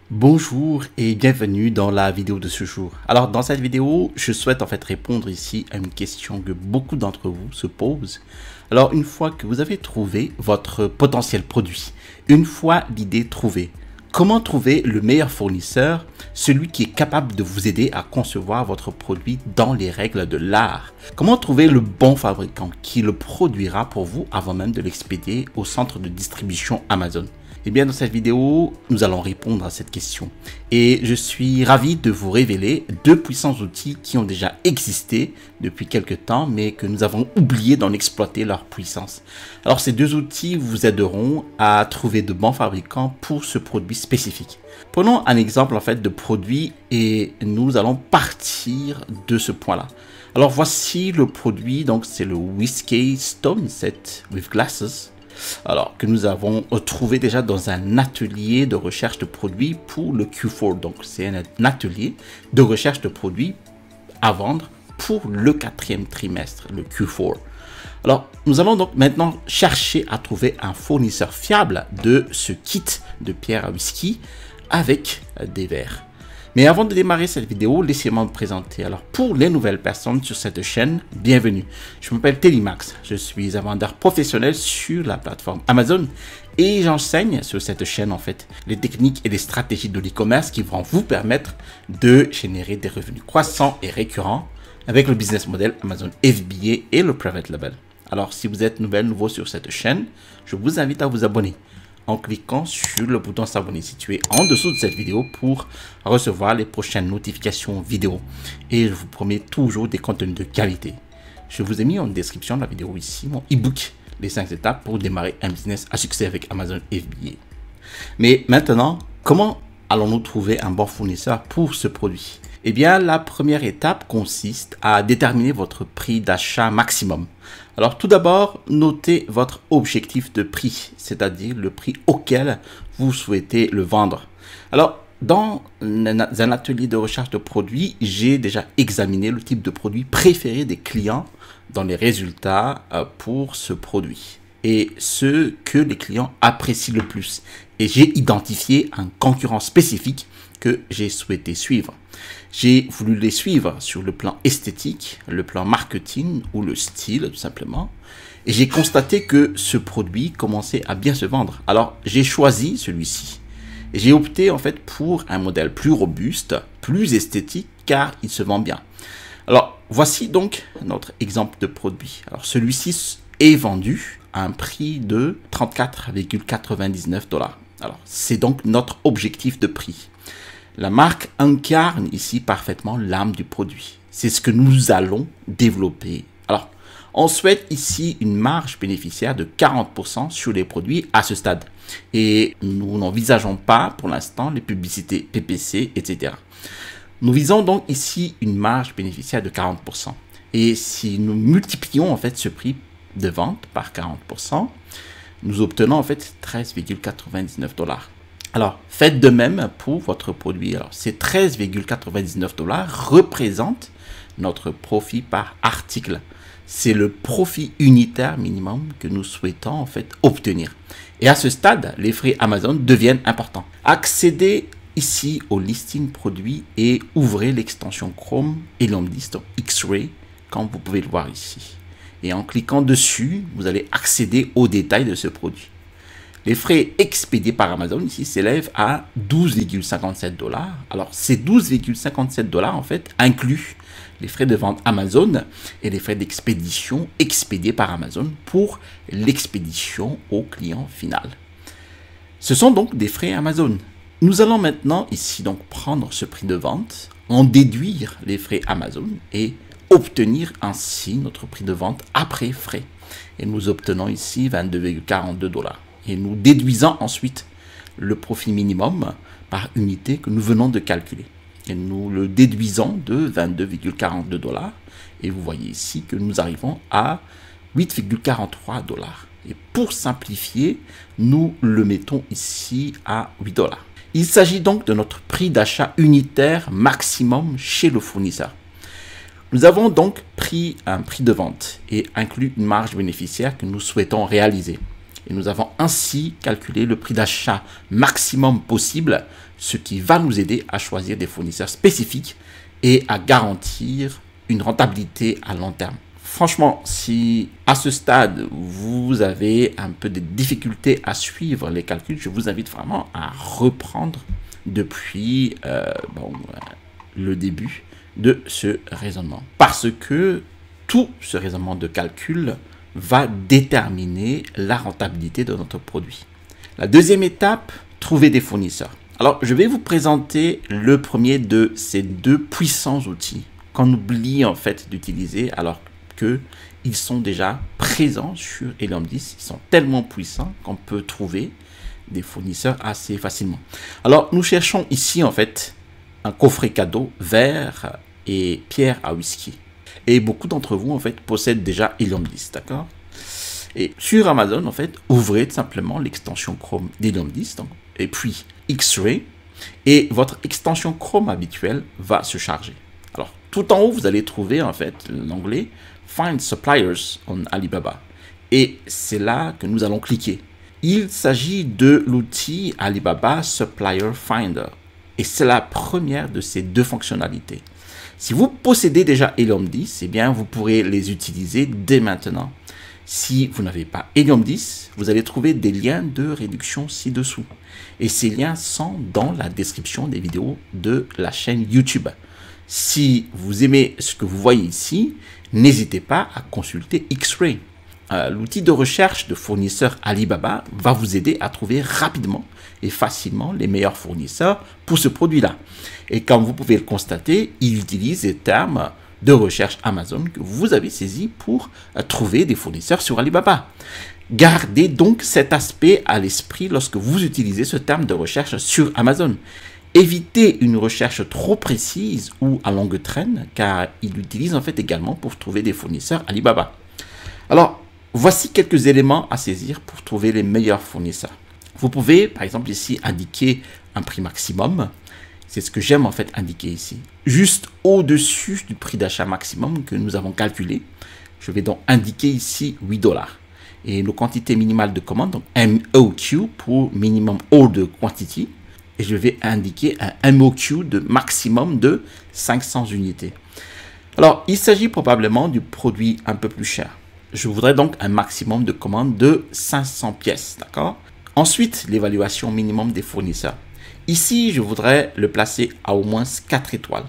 Bonjour et bienvenue dans la vidéo de ce jour. Alors dans cette vidéo, je souhaite en fait répondre ici à une question que beaucoup d'entre vous se posent. Alors une fois que vous avez trouvé votre potentiel produit, une fois l'idée trouvée, comment trouver le meilleur fournisseur, celui qui est capable de vous aider à concevoir votre produit dans les règles de l'art? Comment trouver le bon fabricant qui le produira pour vous avant même de l'expédier au centre de distribution Amazon? Eh bien, dans cette vidéo, nous allons répondre à cette question. Et je suis ravi de vous révéler deux puissants outils qui ont déjà existé depuis quelques temps, mais que nous avons oublié d'en exploiter leur puissance. Alors, ces deux outils vous aideront à trouver de bons fabricants pour ce produit spécifique. Prenons un exemple en fait de produit et nous allons partir de ce point-là. Alors, voici le produit, donc c'est le Whiskey Stone Set with Glasses. Alors, que nous avons trouvé déjà dans un atelier de recherche de produits pour le Q4. Donc, c'est un atelier de recherche de produits à vendre pour le 4e trimestre, le Q4. Alors, nous allons donc maintenant chercher à trouver un fournisseur fiable de ce kit de pierre à whisky avec des verres. Mais avant de démarrer cette vidéo, laissez-moi me présenter. Alors, pour les nouvelles personnes sur cette chaîne, bienvenue. Je m'appelle Télimax. Je suis un vendeur professionnel sur la plateforme Amazon et j'enseigne sur cette chaîne en fait les techniques et les stratégies de l'e-commerce qui vont vous permettre de générer des revenus croissants et récurrents avec le business model Amazon FBA et le Private Label. Alors, si vous êtes nouveau sur cette chaîne, je vous invite à vous abonner en cliquant sur le bouton s'abonner situé en dessous de cette vidéo pour recevoir les prochaines notifications vidéo. Et je vous promets toujours des contenus de qualité. Je vous ai mis en description de la vidéo ici mon e-book, les 5 étapes pour démarrer un business à succès avec Amazon FBA. Mais maintenant, comment allons-nous trouver un bon fournisseur pour ce produit? Eh bien, la première étape consiste à déterminer votre prix d'achat maximum. Alors, tout d'abord, notez votre objectif de prix, c'est-à-dire le prix auquel vous souhaitez le vendre. Alors, dans un atelier de recherche de produits, j'ai déjà examiné le type de produit préféré des clients dans les résultats pour ce produit et ce que les clients apprécient le plus. Et j'ai identifié un concurrent spécifique que j'ai souhaité suivre. J'ai voulu les suivre sur le plan esthétique, le plan marketing ou le style tout simplement. Et j'ai constaté que ce produit commençait à bien se vendre. Alors j'ai choisi celui-ci. Et j'ai opté en fait pour un modèle plus robuste, plus esthétique car il se vend bien. Alors voici donc notre exemple de produit. Alors celui-ci est vendu à un prix de 34,99 $. Alors c'est donc notre objectif de prix. La marque incarne ici parfaitement l'âme du produit. C'est ce que nous allons développer. Alors, on souhaite ici une marge bénéficiaire de 40% sur les produits à ce stade. Et nous n'envisageons pas pour l'instant les publicités PPC, etc. Nous visons donc ici une marge bénéficiaire de 40%. Et si nous multiplions en fait ce prix de vente par 40%, nous obtenons en fait 13,99 $. Alors, faites de même pour votre produit. Alors, ces 13,99 $ représentent notre profit par article. C'est le profit unitaire minimum que nous souhaitons en fait obtenir. Et à ce stade, les frais Amazon deviennent importants. Accédez ici au listing produit et ouvrez l'extension Chrome et l'Omlist X-Ray comme vous pouvez le voir ici. Et en cliquant dessus, vous allez accéder aux détails de ce produit. Les frais expédiés par Amazon ici s'élèvent à 12,57 $. Alors, ces 12,57 $ en fait incluent les frais de vente Amazon et les frais d'expédition expédiés par Amazon pour l'expédition au client final. Ce sont donc des frais Amazon. Nous allons maintenant ici donc prendre ce prix de vente, en déduire les frais Amazon et obtenir ainsi notre prix de vente après frais. Et nous obtenons ici 22,42 $. Et nous déduisons ensuite le profit minimum par unité que nous venons de calculer. Et nous le déduisons de 22,42 $. Et vous voyez ici que nous arrivons à 8,43 $. Et pour simplifier, nous le mettons ici à 8 $. Il s'agit donc de notre prix d'achat unitaire maximum chez le fournisseur. Nous avons donc pris un prix de vente et inclus une marge bénéficiaire que nous souhaitons réaliser. Et nous avons ainsi calculé le prix d'achat maximum possible ce qui va nous aider à choisir des fournisseurs spécifiques et à garantir une rentabilité à long terme. Franchement, si à ce stade, vous avez un peu de difficultés à suivre les calculs, je vous invite vraiment à reprendre depuis le début de ce raisonnement. Parce que tout ce raisonnement de calcul va déterminer la rentabilité de notre produit. La deuxième étape, trouver des fournisseurs. Alors, je vais vous présenter le premier de ces deux puissants outils qu'on oublie en fait d'utiliser alors qu'ils sont déjà présents sur Helium 10. Ils sont tellement puissants qu'on peut trouver des fournisseurs assez facilement. Alors, nous cherchons ici en fait un coffret cadeau verre et pierre à whisky. Et beaucoup d'entre vous en fait possèdent déjà Helium 10, d'accord? Et sur Amazon, en fait, ouvrez tout simplement l'extension Chrome d'Helium 10, donc, et puis X-Ray, et votre extension Chrome habituelle va se charger. Alors, tout en haut, vous allez trouver en fait l'onglet Find Suppliers on Alibaba. Et c'est là que nous allons cliquer. Il s'agit de l'outil Alibaba Supplier Finder. Et c'est la première de ces deux fonctionnalités. Si vous possédez déjà Helium 10, eh bien, vous pourrez les utiliser dès maintenant. Si vous n'avez pas Helium 10, vous allez trouver des liens de réduction ci-dessous. Et ces liens sont dans la description des vidéos de la chaîne YouTube. Si vous aimez ce que vous voyez ici, n'hésitez pas à consulter X-Ray. L'outil de recherche de fournisseurs Alibaba va vous aider à trouver rapidement et facilement les meilleurs fournisseurs pour ce produit-là. Et comme vous pouvez le constater, il utilise les termes de recherche Amazon que vous avez saisi pour trouver des fournisseurs sur Alibaba. Gardez donc cet aspect à l'esprit lorsque vous utilisez ce terme de recherche sur Amazon. Évitez une recherche trop précise ou à longue traîne, car il l'utilise en fait également pour trouver des fournisseurs Alibaba. Alors, voici quelques éléments à saisir pour trouver les meilleurs fournisseurs. Vous pouvez, par exemple, ici, indiquer un prix maximum. C'est ce que j'aime en fait indiquer ici. Juste au-dessus du prix d'achat maximum que nous avons calculé. Je vais donc indiquer ici 8 $. Et nos quantités minimales de commande, donc MOQ pour Minimum Order Quantity. Et je vais indiquer un MOQ de maximum de 500 unités. Alors, il s'agit probablement du produit un peu plus cher. Je voudrais donc un maximum de commande de 500 pièces, d'accord? Ensuite, l'évaluation minimum des fournisseurs. Ici, je voudrais le placer à au moins 4 étoiles.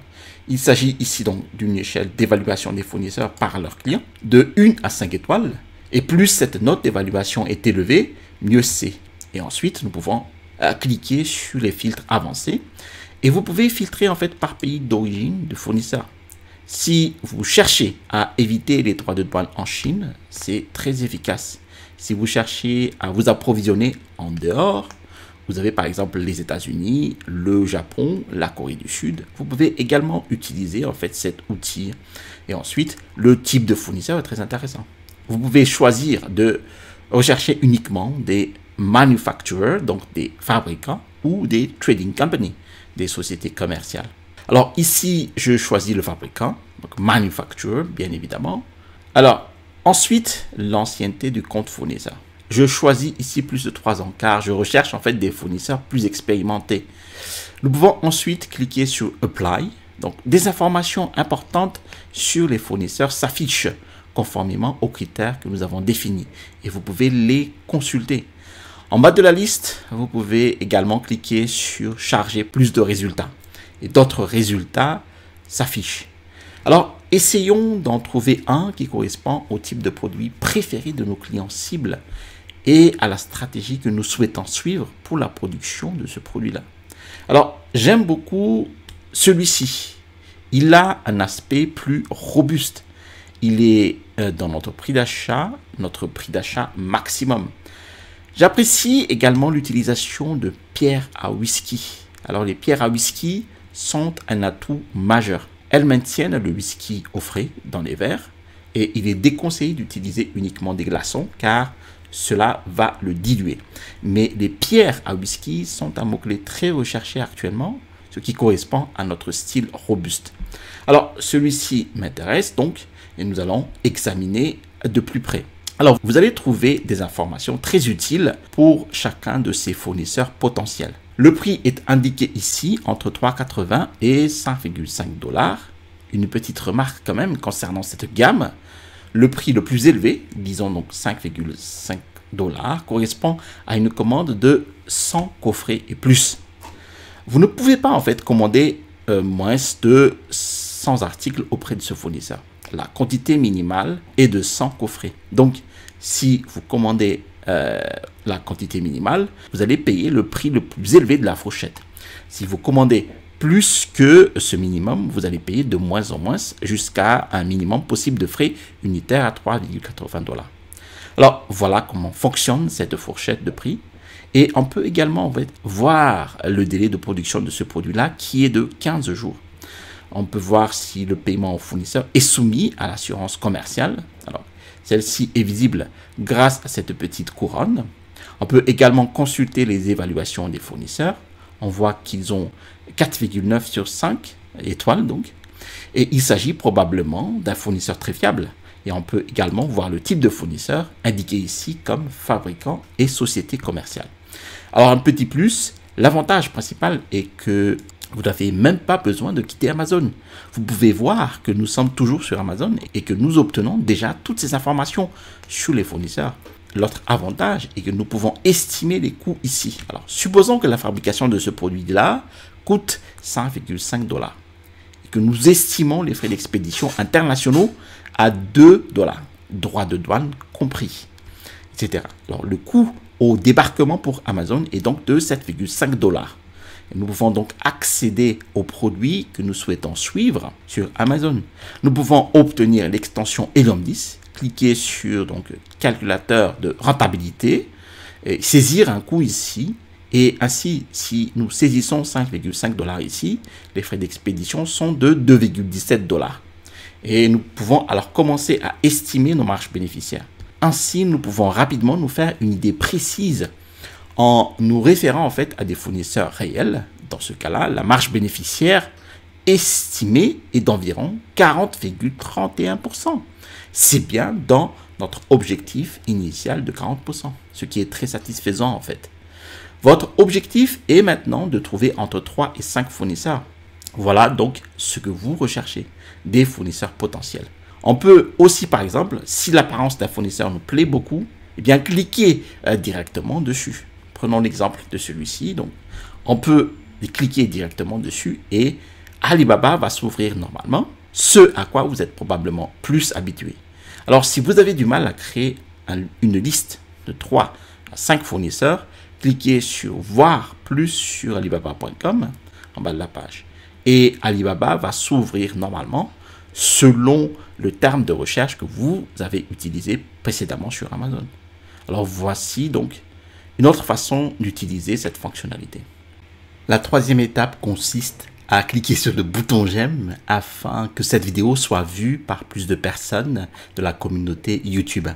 Il s'agit ici donc d'une échelle d'évaluation des fournisseurs par leurs clients de 1 à 5 étoiles. Et plus cette note d'évaluation est élevée, mieux c'est. Et ensuite, nous pouvons cliquer sur les filtres avancés. Et vous pouvez filtrer en fait par pays d'origine de fournisseur. Si vous cherchez à éviter les droits de douane en Chine, c'est très efficace. Si vous cherchez à vous approvisionner en dehors, vous avez par exemple les États-Unis, le Japon, la Corée du Sud. Vous pouvez également utiliser en fait cet outil. Et ensuite, le type de fournisseur est très intéressant. Vous pouvez choisir de rechercher uniquement des manufacturers, donc des fabricants, ou des trading companies, des sociétés commerciales. Alors ici, je choisis le fabricant, donc manufacturer, bien évidemment. Alors, ensuite, l'ancienneté du compte fournisseur. Je choisis ici plus de 3 ans, car je recherche en fait des fournisseurs plus expérimentés. Nous pouvons ensuite cliquer sur Apply. Donc, des informations importantes sur les fournisseurs s'affichent conformément aux critères que nous avons définis. Et vous pouvez les consulter. En bas de la liste, vous pouvez également cliquer sur Charger plus de résultats. Et d'autres résultats s'affichent. Alors, essayons d'en trouver un qui correspond au type de produit préféré de nos clients cibles et à la stratégie que nous souhaitons suivre pour la production de ce produit-là. Alors, j'aime beaucoup celui-ci. Il a un aspect plus robuste. Il est dans notre prix d'achat maximum. J'apprécie également l'utilisation de pierres à whisky. Alors, les pierres à whisky sont un atout majeur. Elles maintiennent le whisky au frais dans les verres et il est déconseillé d'utiliser uniquement des glaçons car cela va le diluer. Mais les pierres à whisky sont un mot-clé très recherché actuellement, ce qui correspond à notre style robuste. Alors, celui-ci m'intéresse donc et nous allons examiner de plus près. Alors, vous allez trouver des informations très utiles pour chacun de ces fournisseurs potentiels. Le prix est indiqué ici entre 3,80 et 5,5 $. Une petite remarque quand même concernant cette gamme. Le prix le plus élevé, disons donc 5,5 $, correspond à une commande de 100 coffrets et plus. Vous ne pouvez pas en fait commander moins de 100 articles auprès de ce fournisseur. La quantité minimale est de 100 coffrets. Donc, si vous commandez la quantité minimale, vous allez payer le prix le plus élevé de la fourchette. Si vous commandez plus que ce minimum, vous allez payer de moins en moins jusqu'à un minimum possible de frais unitaires à 3,80 $. Alors, voilà comment fonctionne cette fourchette de prix. Et on peut également en fait, voir le délai de production de ce produit-là qui est de 15 jours. On peut voir si le paiement au fournisseur est soumis à l'assurance commerciale. Alors, celle-ci est visible grâce à cette petite couronne. On peut également consulter les évaluations des fournisseurs. On voit qu'ils ont 4,9 sur 5 étoiles donc. Et il s'agit probablement d'un fournisseur très fiable. Et on peut également voir le type de fournisseur indiqué ici comme fabricant et société commerciale. Alors un petit plus, l'avantage principal est que vous n'avez même pas besoin de quitter Amazon. Vous pouvez voir que nous sommes toujours sur Amazon et que nous obtenons déjà toutes ces informations sur les fournisseurs. L'autre avantage est que nous pouvons estimer les coûts ici. Alors, supposons que la fabrication de ce produit-là coûte 5,5 $ et que nous estimons les frais d'expédition internationaux à 2 $, droits de douane compris, etc. Alors, le coût au débarquement pour Amazon est donc de 7,5 $. Nous pouvons donc accéder aux produits que nous souhaitons suivre sur Amazon. Nous pouvons obtenir l'extension Helium 10, cliquer sur donc calculateur de rentabilité, et saisir un coût ici. Et ainsi, si nous saisissons 5,5 $ ici, les frais d'expédition sont de 2,17 $. Et nous pouvons alors commencer à estimer nos marges bénéficiaires. Ainsi, nous pouvons rapidement nous faire une idée précise en nous référant en fait à des fournisseurs réels. Dans ce cas-là, la marge bénéficiaire estimée est d'environ 40,31 %. C'est bien dans notre objectif initial de 40 %, ce qui est très satisfaisant en fait. Votre objectif est maintenant de trouver entre 3 et 5 fournisseurs. Voilà donc ce que vous recherchez, des fournisseurs potentiels. On peut aussi, par exemple, si l'apparence d'un fournisseur nous plaît beaucoup, eh bien, cliquer directement dessus. Prenons l'exemple de celui-ci. Donc, on peut cliquer directement dessus et Alibaba va s'ouvrir normalement, ce à quoi vous êtes probablement plus habitué. Alors, si vous avez du mal à créer une liste de 3 à 5 fournisseurs, cliquez sur voir plus sur alibaba.com en bas de la page. Et Alibaba va s'ouvrir normalement selon le terme de recherche que vous avez utilisé précédemment sur Amazon. Alors voici donc une autre façon d'utiliser cette fonctionnalité. La troisième étape consiste à cliquer sur le bouton j'aime afin que cette vidéo soit vue par plus de personnes de la communauté YouTube.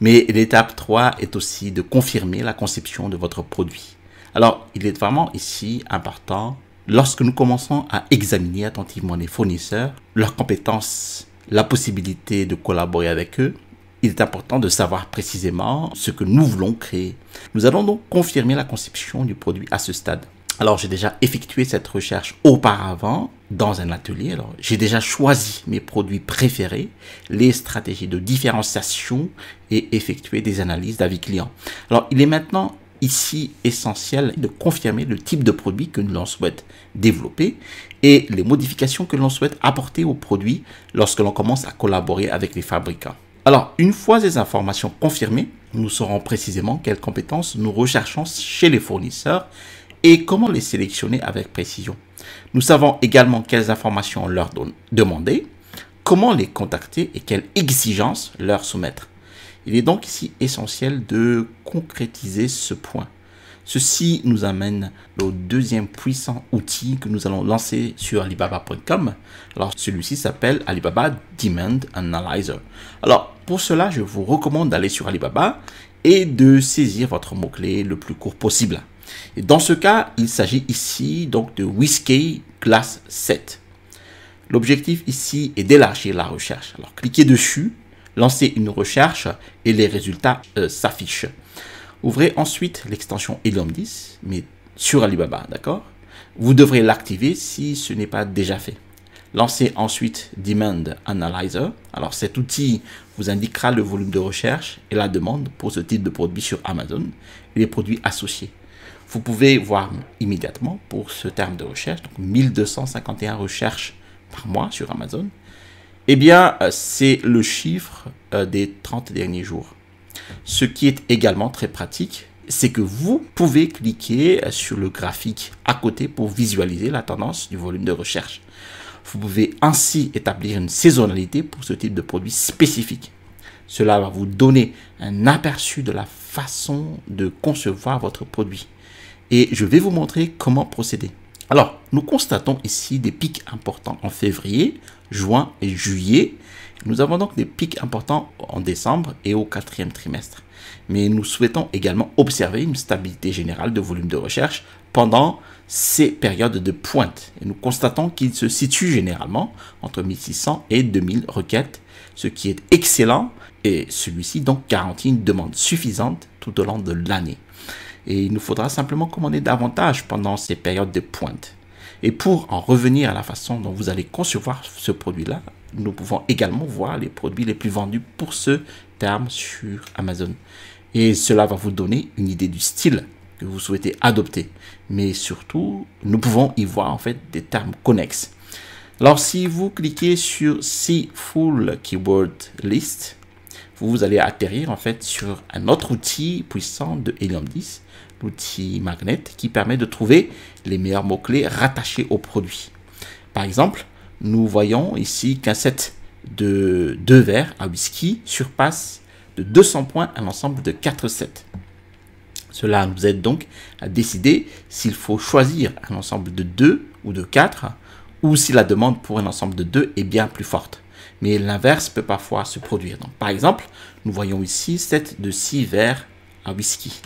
Mais l'étape 3 est aussi de confirmer la conception de votre produit. Alors, il est vraiment ici important, lorsque nous commençons à examiner attentivement les fournisseurs, leurs compétences, la possibilité de collaborer avec eux, il est important de savoir précisément ce que nous voulons créer. Nous allons donc confirmer la conception du produit à ce stade. Alors, j'ai déjà effectué cette recherche auparavant dans un atelier. Alors, j'ai déjà choisi mes produits préférés, les stratégies de différenciation et effectué des analyses d'avis clients. Alors, il est maintenant ici essentiel de confirmer le type de produit que l'on souhaite développer et les modifications que l'on souhaite apporter au produit lorsque l'on commence à collaborer avec les fabricants. Alors, une fois ces informations confirmées, nous saurons précisément quelles compétences nous recherchons chez les fournisseurs et comment les sélectionner avec précision. Nous savons également quelles informations leur demander, comment les contacter et quelles exigences leur soumettre. Il est donc ici essentiel de concrétiser ce point. Ceci nous amène au deuxième puissant outil que nous allons lancer sur alibaba.com. Alors, celui-ci s'appelle Alibaba Demand Analyzer. Alors, pour cela, je vous recommande d'aller sur Alibaba et de saisir votre mot-clé le plus court possible. Et dans ce cas, il s'agit ici donc de Whiskey Glass Set. L'objectif ici est d'élargir la recherche. Alors, cliquez dessus, lancez une recherche et les résultats s'affichent. Ouvrez ensuite l'extension Helium 10, mais sur Alibaba, d'accord? Vous devrez l'activer si ce n'est pas déjà fait. Lancez ensuite Demand Analyzer. Alors cet outil vous indiquera le volume de recherche et la demande pour ce type de produit sur Amazon et les produits associés. Vous pouvez voir immédiatement pour ce terme de recherche, donc 1251 recherches par mois sur Amazon. Eh bien, c'est le chiffre des 30 derniers jours. Ce qui est également très pratique, c'est que vous pouvez cliquer sur le graphique à côté pour visualiser la tendance du volume de recherche. Vous pouvez ainsi établir une saisonnalité pour ce type de produit spécifique. Cela va vous donner un aperçu de la façon de concevoir votre produit. Et je vais vous montrer comment procéder. Alors, nous constatons ici des pics importants en février, juin et juillet. Nous avons donc des pics importants en décembre et au 4e trimestre. Mais nous souhaitons également observer une stabilité générale de volume de recherche pendant ces périodes de pointe. Et nous constatons qu'il se situe généralement entre 1600 et 2000 requêtes, ce qui est excellent. Et celui-ci donc garantit une demande suffisante tout au long de l'année. Et il nous faudra simplement commander davantage pendant ces périodes de pointe. Et pour en revenir à la façon dont vous allez concevoir ce produit-là, nous pouvons également voir les produits les plus vendus pour ce terme sur Amazon. Et cela va vous donner une idée du style que vous souhaitez adopter. Mais surtout, nous pouvons y voir en fait des termes connexes. Alors, si vous cliquez sur See Full Keyword List, vous allez atterrir en fait sur un autre outil puissant de Helium 10, l'outil Magnet, qui permet de trouver les meilleurs mots-clés rattachés au produit. Par exemple, nous voyons ici qu'un set de 2 verres à whisky surpasse de 200 points un ensemble de 4 sets. Cela nous aide donc à décider s'il faut choisir un ensemble de 2 ou de 4, ou si la demande pour un ensemble de 2 est bien plus forte. Mais l'inverse peut parfois se produire. Donc, par exemple, nous voyons ici 7 de 6 verres à whisky.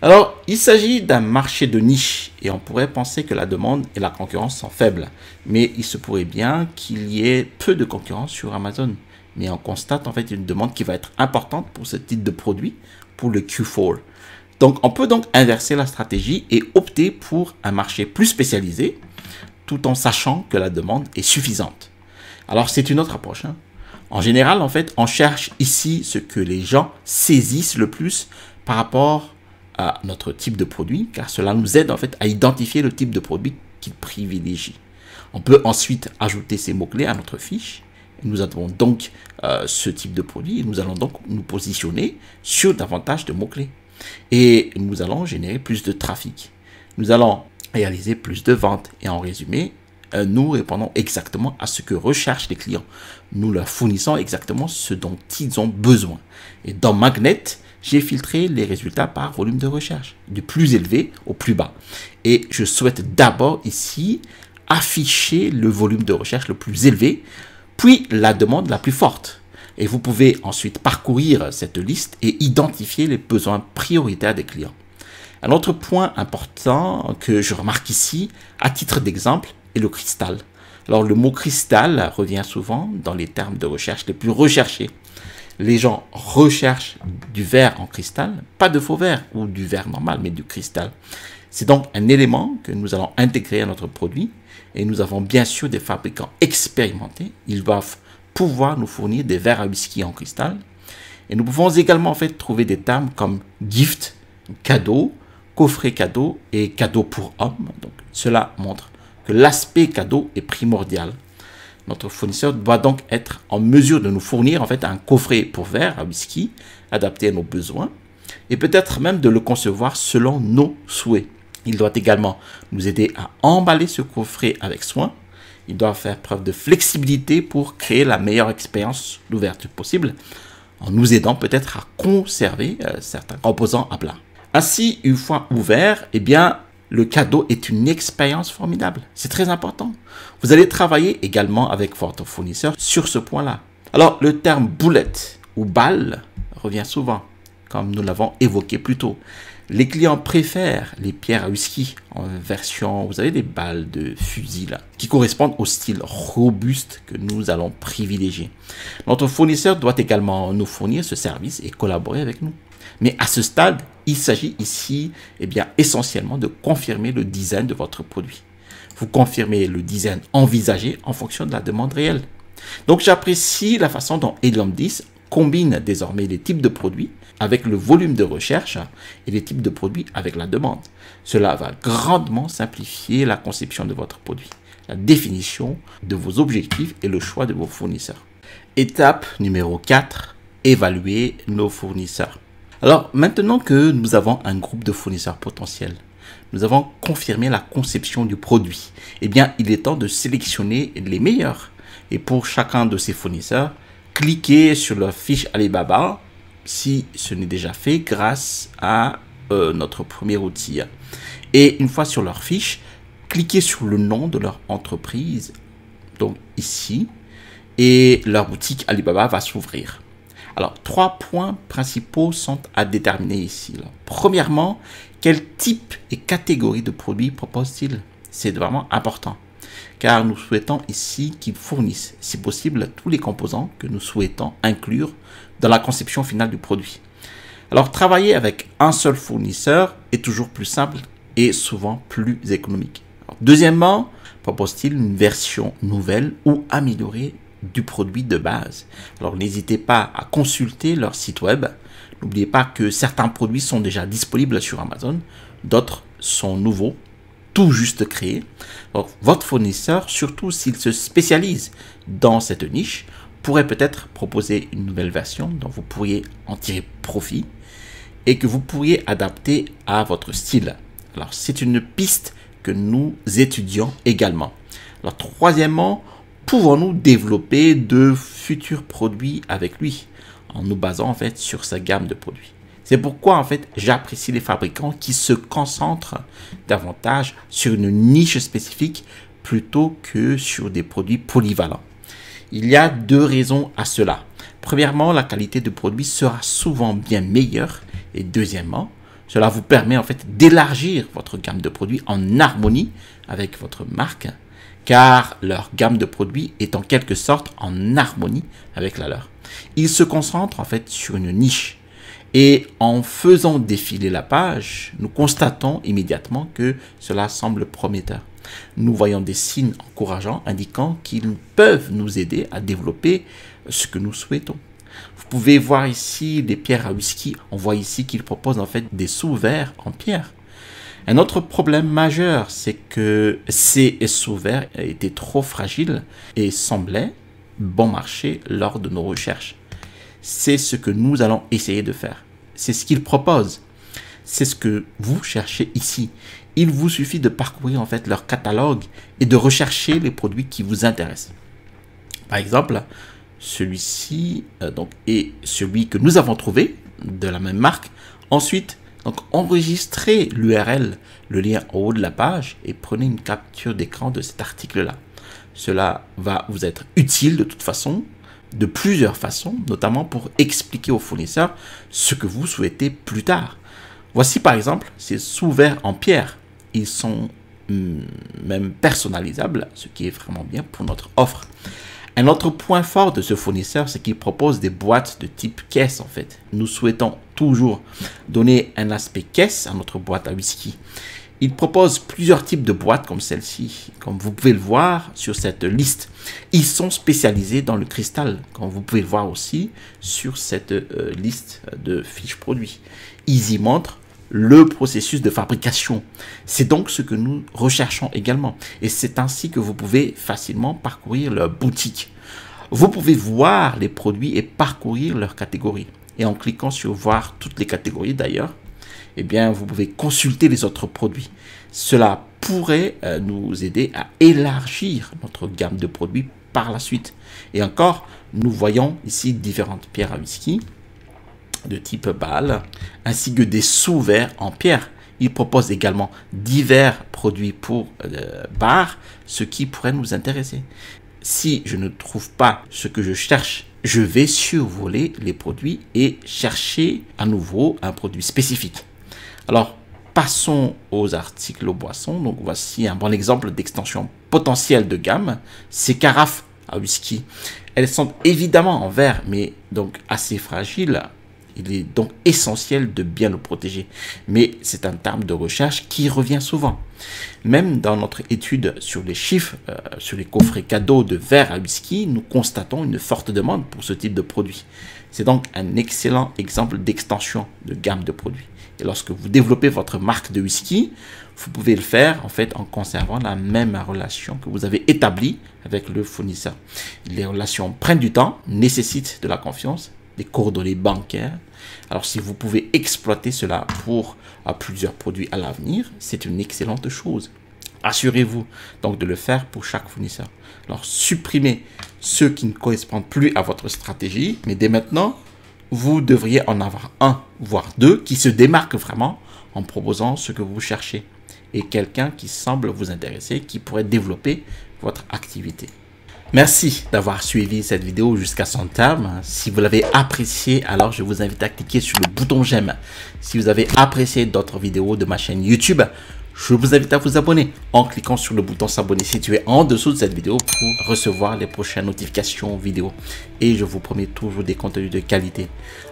Alors, il s'agit d'un marché de niche et on pourrait penser que la demande et la concurrence sont faibles. Mais il se pourrait bien qu'il y ait peu de concurrence sur Amazon. Mais on constate en fait une demande qui va être importante pour ce type de produit, pour le Q4. Donc, on peut donc inverser la stratégie et opter pour un marché plus spécialisé, tout en sachant que la demande est suffisante. Alors, c'est une autre approche. En général, en fait, on cherche ici ce que les gens saisissent le plus par rapport à notre type de produit, car cela nous aide en fait à identifier le type de produit qu'ils privilégient. On peut ensuite ajouter ces mots-clés à notre fiche. Nous avons donc ce type de produit et nous allons donc nous positionner sur davantage de mots-clés. Et nous allons générer plus de trafic. Nous allons réaliser plus de ventes. Et en résumé, nous répondons exactement à ce que recherchent les clients. Nous leur fournissons exactement ce dont ils ont besoin. Et dans Magnet, j'ai filtré les résultats par volume de recherche, du plus élevé au plus bas. Et je souhaite d'abord ici afficher le volume de recherche le plus élevé, puis la demande la plus forte. Et vous pouvez ensuite parcourir cette liste et identifier les besoins prioritaires des clients. Un autre point important que je remarque ici, à titre d'exemple, est le cristal. Alors le mot cristal revient souvent dans les termes de recherche les plus recherchés. Les gens recherchent du verre en cristal, pas de faux verre ou du verre normal, mais du cristal. C'est donc un élément que nous allons intégrer à notre produit et nous avons bien sûr des fabricants expérimentés. Ils doivent pouvoir nous fournir des verres à whisky en cristal. Et nous pouvons également en fait trouver des termes comme gift, cadeau, coffret cadeau et cadeau pour homme. Donc cela montre que l'aspect cadeau est primordial. Notre fournisseur doit donc être en mesure de nous fournir en fait un coffret pour verre à whisky adapté à nos besoins et peut-être même de le concevoir selon nos souhaits. Il doit également nous aider à emballer ce coffret avec soin. Il doit faire preuve de flexibilité pour créer la meilleure expérience d'ouverture possible en nous aidant peut-être à conserver certains composants à plat. Ainsi, une fois ouvert, eh bien, le cadeau est une expérience formidable. C'est très important. Vous allez travailler également avec votre fournisseur sur ce point-là. Alors, le terme boulette ou balle revient souvent, comme nous l'avons évoqué plus tôt. Les clients préfèrent les pierres à whisky en version, vous avez des balles de fusil là, qui correspondent au style robuste que nous allons privilégier. Notre fournisseur doit également nous fournir ce service et collaborer avec nous. Mais à ce stade, Il s'agit ici, eh bien, essentiellement de confirmer le design de votre produit. Vous confirmez le design envisagé en fonction de la demande réelle. Donc, j'apprécie la façon dont Helium 10 combine désormais les types de produits avec le volume de recherche et les types de produits avec la demande. Cela va grandement simplifier la conception de votre produit, la définition de vos objectifs et le choix de vos fournisseurs. Étape numéro 4, évaluer nos fournisseurs. Alors, maintenant que nous avons un groupe de fournisseurs potentiels, nous avons confirmé la conception du produit, eh bien, il est temps de sélectionner les meilleurs. Et pour chacun de ces fournisseurs, cliquez sur leur fiche Alibaba si ce n'est déjà fait grâce à notre premier outil. Et une fois sur leur fiche, cliquez sur le nom de leur entreprise, donc ici, et leur boutique Alibaba va s'ouvrir. Alors, 3 points principaux sont à déterminer ici. Premièrement, quel type et catégorie de produits propose-t-il? C'est vraiment important, car nous souhaitons ici qu'ils fournissent, si possible, tous les composants que nous souhaitons inclure dans la conception finale du produit. Alors, travailler avec un seul fournisseur est toujours plus simple et souvent plus économique. Alors, deuxièmement, propose-t-il une version nouvelle ou améliorée du produit de base? Alors, n'hésitez pas à consulter leur site web. N'oubliez pas que certains produits sont déjà disponibles sur Amazon, d'autres sont nouveaux, tout juste créés. Alors, votre fournisseur, surtout s'il se spécialise dans cette niche, pourrait peut-être proposer une nouvelle version dont vous pourriez en tirer profit et que vous pourriez adapter à votre style. Alors, c'est une piste que nous étudions également. Alors, troisièmement, pouvons-nous développer de futurs produits avec lui en nous basant en fait sur sa gamme de produits? C'est pourquoi en fait j'apprécie les fabricants qui se concentrent davantage sur une niche spécifique plutôt que sur des produits polyvalents. Il y a 2 raisons à cela. Premièrement, la qualité de produit sera souvent bien meilleure et deuxièmement, cela vous permet en fait d'élargir votre gamme de produits en harmonie avec votre marque, car leur gamme de produits est en quelque sorte en harmonie avec la leur. Ils se concentrent en fait sur une niche et en faisant défiler la page, nous constatons immédiatement que cela semble prometteur. Nous voyons des signes encourageants indiquant qu'ils peuvent nous aider à développer ce que nous souhaitons. Vous pouvez voir ici des pierres à whisky. On voit ici qu'ils proposent en fait des sous-verres en pierre. Un autre problème majeur, c'est que ces sous-verres étaient trop fragiles et semblaient bon marché lors de nos recherches. C'est ce que nous allons essayer de faire. C'est ce qu'ils proposent. C'est ce que vous cherchez ici. Il vous suffit de parcourir en fait leur catalogue et de rechercher les produits qui vous intéressent. Par exemple, celui-ci est celui que nous avons trouvé de la même marque. Ensuite, enregistrez l'URL, le lien en haut de la page et prenez une capture d'écran de cet article-là. Cela va vous être utile de toute façon, de plusieurs façons, notamment pour expliquer aux fournisseurs ce que vous souhaitez plus tard. Voici par exemple ces sous-verres en pierre. Ils sont même personnalisables, ce qui est vraiment bien pour notre offre. Un autre point fort de ce fournisseur, c'est qu'il propose des boîtes de type caisse en fait. Nous souhaitons toujours donner un aspect caisse à notre boîte à whisky. Il propose plusieurs types de boîtes comme celle-ci, comme vous pouvez le voir sur cette liste. Ils sont spécialisés dans le cristal, comme vous pouvez le voir aussi sur cette liste de fiches produits. Ils y montrent le processus de fabrication. C'est donc ce que nous recherchons également. Et c'est ainsi que vous pouvez facilement parcourir leur boutique. Vous pouvez voir les produits et parcourir leurs catégories. Et en cliquant sur voir toutes les catégories d'ailleurs, eh bien, vous pouvez consulter les autres produits. Cela pourrait nous aider à élargir notre gamme de produits par la suite. Et encore, nous voyons ici différentes pierres à whisky de type Bâle, ainsi que des sous-verres en pierre. Il propose également divers produits pour bar, ce qui pourrait nous intéresser. Si je ne trouve pas ce que je cherche, je vais survoler les produits et chercher à nouveau un produit spécifique. Alors, passons aux articles aux boissons. Donc, voici un bon exemple d'extension potentielle de gamme. Ces carafes à whisky, elles sont évidemment en verre, mais donc assez fragiles. Il est donc essentiel de bien le protéger. Mais c'est un terme de recherche qui revient souvent. Même dans notre étude sur les chiffres, sur les coffrets cadeaux de verre à whisky, nous constatons une forte demande pour ce type de produit. C'est donc un excellent exemple d'extension de gamme de produits. Et lorsque vous développez votre marque de whisky, vous pouvez le faire en fait en conservant la même relation que vous avez établie avec le fournisseur. Les relations prennent du temps, nécessitent de la confiance, des coordonnées bancaires. Alors si vous pouvez exploiter cela pour plusieurs produits à l'avenir, c'est une excellente chose. Assurez-vous donc de le faire pour chaque fournisseur. Alors supprimez ceux qui ne correspondent plus à votre stratégie, mais dès maintenant, vous devriez en avoir un, voire deux, qui se démarquent vraiment en proposant ce que vous cherchez et quelqu'un qui semble vous intéresser, qui pourrait développer votre activité. Merci d'avoir suivi cette vidéo jusqu'à son terme. Si vous l'avez apprécié, alors je vous invite à cliquer sur le bouton j'aime. Si vous avez apprécié d'autres vidéos de ma chaîne YouTube, je vous invite à vous abonner en cliquant sur le bouton s'abonner situé en dessous de cette vidéo pour recevoir les prochaines notifications vidéo. Et je vous promets toujours des contenus de qualité.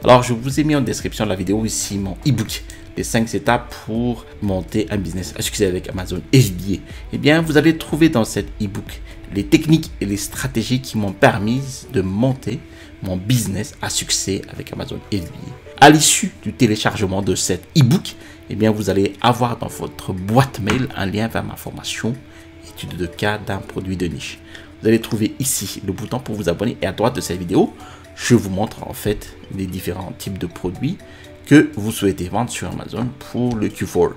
Alors, je vous ai mis en description de la vidéo ici mon e-book des 5 étapes pour monter un business à succès avec Amazon FBA. Eh bien, vous allez trouver dans cet e-book les techniques et les stratégies qui m'ont permis de monter mon business à succès avec Amazon FBA. À l'issue du téléchargement de cet e-book, eh bien, vous allez avoir dans votre boîte mail un lien vers ma formation étude de cas d'un produit de niche. Vous allez trouver ici le bouton pour vous abonner et à droite de cette vidéo, je vous montre en fait les différents types de produits que vous souhaitez vendre sur Amazon pour le Q4,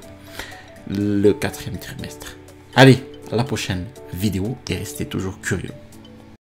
le 4e trimestre. Allez, à la prochaine vidéo et restez toujours curieux.